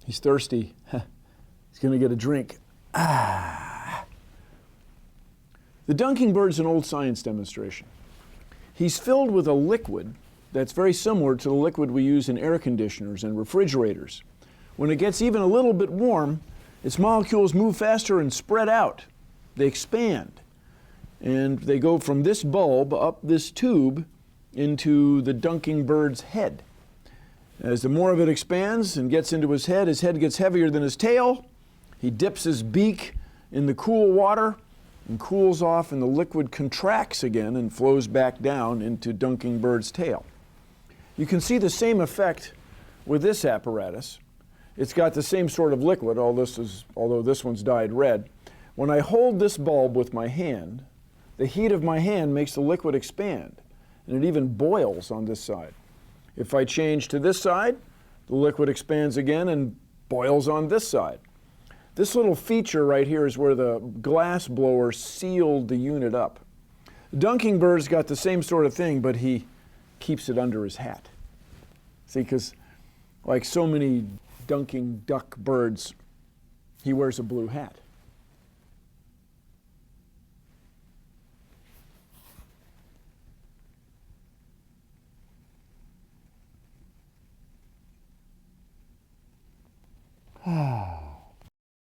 He's thirsty. He's going to get a drink. Ah. The dunking bird's an old science demonstration. He's filled with a liquid that's very similar to the liquid we use in air conditioners and refrigerators. When it gets even a little bit warm, its molecules move faster and spread out. They expand. And they go from this bulb up this tube into the dunking bird's head. As the more of it expands and gets into his head gets heavier than his tail. He dips his beak in the cool water and cools off, and the liquid contracts again and flows back down into dunking bird's tail. You can see the same effect with this apparatus. It's got the same sort of liquid, although this one's dyed red. When I hold this bulb with my hand, the heat of my hand makes the liquid expand, and it even boils on this side. If I change to this side, the liquid expands again and boils on this side. This little feature right here is where the glass blower sealed the unit up. The dunking bird's got the same sort of thing, but he keeps it under his hat. See, because like so many dunking duck birds, he wears a blue hat.